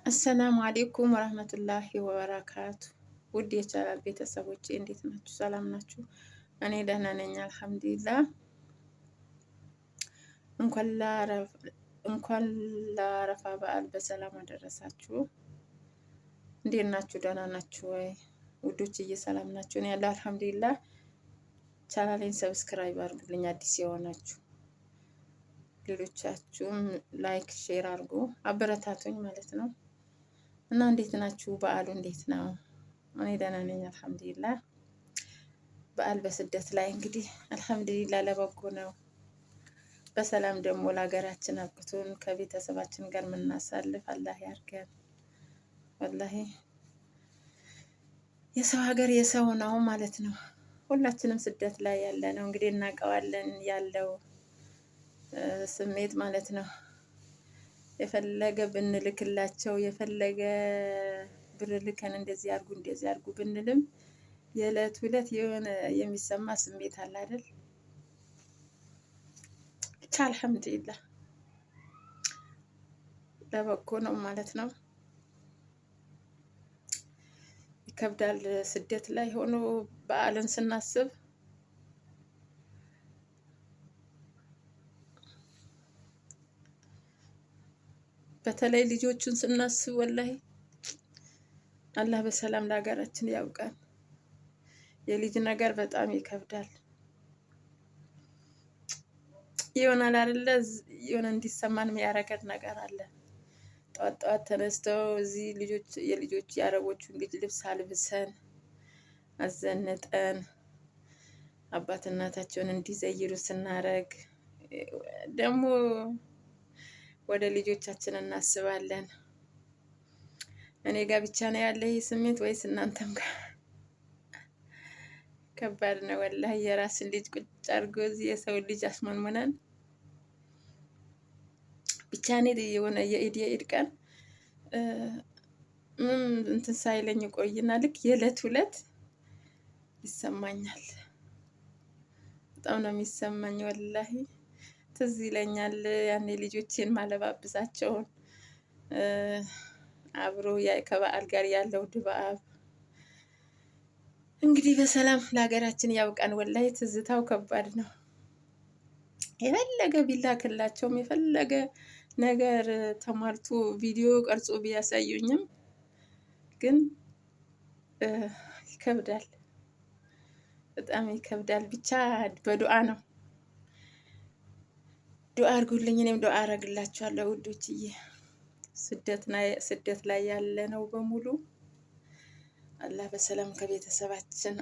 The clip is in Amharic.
አሰላሙ አሌይኩም ወረህመቱላሂ ወበረካቱ። ውድ የቻናል ቤተሰቦቼ እንዴት ናችሁ? ሰላም ናችሁ? እኔ ደህና ነኝ አልሐምዱሊላህ። እንኳን ለአረፋ በዓል በሰላም አደረሳችሁ። እንዴት ናችሁ? ደህና ናችሁ ወይ ውዶችዬ? ሰላም ናችሁ? እኔ ያለው አልሐምዱሊላህ። ቻናሌን ሰብስክራይብ አድርጉልኝ አዲስ የሆናችሁ፣ ሌሎቻችሁም ላይክ ሼር አድርጉ፣ አበረታቱኝ ማለት ነው። እና እንዴት ናችሁ? በዓሉ እንዴት ነው? እኔ ደህና ነኝ አልሐምዱሊላህ። በዓል በስደት ላይ እንግዲህ አልሐምዱሊላህ ለበጎ ነው። በሰላም ደግሞ ለሀገራችን አብቅቶን ከቤተሰባችን ጋር የምናሳልፍ አላህ ያርገን። ወላሂ የሰው ሀገር የሰው ነው ማለት ነው። ሁላችንም ስደት ላይ ያለ ነው እንግዲህ እናውቀዋለን ያለው ስሜት ማለት ነው። የፈለገ ብንልክላቸው የፈለገ ብር ልከን እንደዚህ አድርጉ ብንልም የዕለት ሁለት የሆነ የሚሰማ ስሜት አለ አይደል? ብቻ አልሐምዱሊላህ ለበጎ ነው ማለት ነው። ይከብዳል ስደት ላይ ሆኖ በዓልን ስናስብ። በተለይ ልጆቹን ስናስብ ወላሂ አላህ በሰላም ለሀገራችን ያውቃል። የልጅ ነገር በጣም ይከብዳል። ይሆናል አይደለ? የሆነ እንዲሰማን የሚያረገን ነገር አለ። ጠዋት ጠዋት ተነስተው እዚህ የልጆች የአረቦቹን ልጅ ልብስ አልብሰን አዘንጠን አባት እናታቸውን እንዲዘይሩ ስናረግ ደግሞ ወደ ልጆቻችን እናስባለን። እኔ ጋር ብቻ ነው ያለ ይህ ስሜት ወይስ እናንተም ጋር? ከባድ ነው ወላሂ። የራስን ልጅ ቁጭ አድርጎ እዚህ የሰው ልጅ አስሞንሙነን ብቻ። እኔ የሆነ የኢድ ቀን ምንም እንትን ሳይለኝ ቆይና ልክ የዕለት ሁለት ይሰማኛል። በጣም ነው የሚሰማኝ ወላሂ። ትዝ ይለኛል ያኔ ልጆቼን ማለባብሳቸውን አብሮ ከበዓል ጋር ያለው ድባብ። እንግዲህ በሰላም ለሀገራችን ያብቃን። ወላሂ ትዝታው ከባድ ነው። የፈለገ ቢላክላቸውም የፈለገ ነገር ተሟልቶ ቪዲዮ ቀርጾ ቢያሳዩኝም ግን ይከብዳል፣ በጣም ይከብዳል። ብቻ በዱዓ ነው። ዱዓ አድርጉልኝ፣ እኔም ዱዓ አረግላችኋለሁ ውዶችዬ። ስደት ላይ ያለ ነው በሙሉ አላህ በሰላም ከቤተሰባችን